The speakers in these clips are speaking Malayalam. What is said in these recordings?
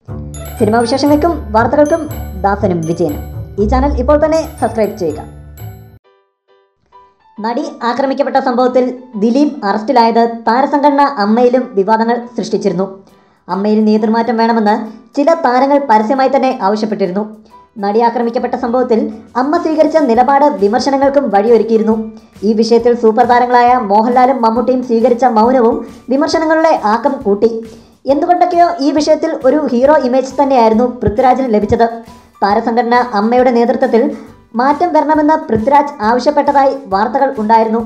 സിനിമാ വിശേഷങ്ങൾക്കും വാർത്തകൾക്കും ദാസനും വിജയനും ഈ ചാനൽ ഇപ്പോൾ തന്നെ സബ്സ്ക്രൈബ് ചെയ്യുക. നടി ആക്രമിക്കപ്പെട്ട സംഭവത്തിൽ ദിലീപ് അറസ്റ്റിലായത് താരസംഘടന അമ്മയിലും വിവാദങ്ങൾ സൃഷ്ടിച്ചിരുന്നു. അമ്മയിൽ നേതൃമാറ്റം വേണമെന്ന് ചില താരങ്ങൾ പരസ്യമായി തന്നെ ആവശ്യപ്പെട്ടിരുന്നു. നടി ആക്രമിക്കപ്പെട്ട സംഭവത്തിൽ അമ്മ സ്വീകരിച്ച നിലപാട് വിമർശനങ്ങൾക്കും വഴിയൊരുക്കിയിരുന്നു. ഈ വിഷയത്തിൽ സൂപ്പർ താരങ്ങളായ മോഹൻലാലും മമ്മൂട്ടിയും സ്വീകരിച്ച മൗനവും വിമർശനങ്ങളുടെ ആക്കം കൂട്ടി. എന്തുകൊണ്ടൊക്കെയോ ഈ വിഷയത്തിൽ ഒരു ഹീറോ ഇമേജ് തന്നെയായിരുന്നു പൃഥ്വിരാജിന് ലഭിച്ചത്. താരസംഘടന അമ്മയുടെ നേതൃത്വത്തിൽ മാറ്റം വരണമെന്ന് പൃഥ്വിരാജ് ആവശ്യപ്പെട്ടതായി വാർത്തകൾ ഉണ്ടായിരുന്നു.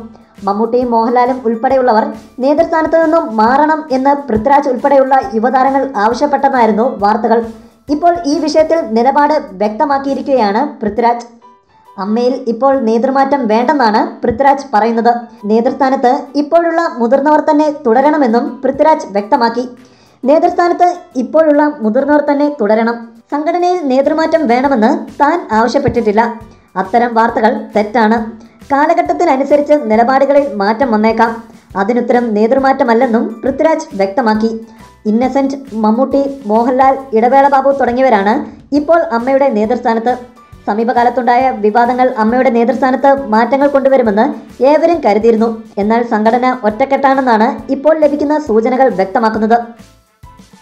മമ്മൂട്ടിയും മോഹൻലാലും ഉൾപ്പെടെയുള്ളവർ നേതൃസ്ഥാനത്ത് നിന്നും മാറണം എന്ന് പൃഥ്വിരാജ് ഉൾപ്പെടെയുള്ള യുവതാരങ്ങൾ ആവശ്യപ്പെട്ടതായിരുന്നു വാർത്തകൾ. ഇപ്പോൾ ഈ വിഷയത്തിൽ നിലപാട് വ്യക്തമാക്കിയിരിക്കുകയാണ് പൃഥ്വിരാജ്. അമ്മയിൽ ഇപ്പോൾ നേതൃമാറ്റം വേണ്ടെന്നാണ് പൃഥ്വിരാജ് പറയുന്നത്. നേതൃസ്ഥാനത്ത് ഇപ്പോഴുള്ള മുതിർന്നവർ തന്നെ തുടരണമെന്നും പൃഥ്വിരാജ് വ്യക്തമാക്കി. നേതൃസ്ഥാനത്ത് ഇപ്പോഴുള്ള മുതിർന്നവർ തന്നെ തുടരണം. സംഘടനയിൽ നേതൃമാറ്റം വേണമെന്ന് താൻ ആവശ്യപ്പെട്ടിട്ടില്ല. അത്തരം വാർത്തകൾ തെറ്റാണ്. കാലഘട്ടത്തിനനുസരിച്ച് നിലപാടുകളിൽ മാറ്റം വന്നേക്കാം. അതിനുത്തരം നേതൃമാറ്റമല്ലെന്നും പൃഥ്വിരാജ് വ്യക്തമാക്കി. ഇന്നസെന്റ്, മമ്മൂട്ടി, മോഹൻലാൽ, ഇടവേള ബാബു തുടങ്ങിയവരാണ് ഇപ്പോൾ അമ്മയുടെ നേതൃസ്ഥാനത്ത്. സമീപകാലത്തുണ്ടായ വിവാദങ്ങൾ അമ്മയുടെ നേതൃസ്ഥാനത്ത് മാറ്റങ്ങൾ കൊണ്ടുവരുമെന്ന് ഏവരും കരുതിയിരുന്നു. എന്നാൽ സംഘടന ഒറ്റക്കെട്ടാണെന്നാണ് ഇപ്പോൾ ലഭിക്കുന്ന സൂചനകൾ വ്യക്തമാക്കുന്നത്.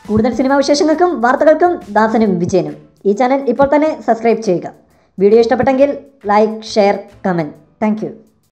കൂടുതൽ സിനിമാ വിശേഷങ്ങൾക്കും വാർത്തകൾക്കും ദാസനും വിജയനും ഈ ചാനൽ ഇപ്പോൾ തന്നെ സബ്സ്ക്രൈബ് ചെയ്യുക. വീഡിയോ ഇഷ്ടപ്പെട്ടെങ്കിൽ like, share, comment. Thank you.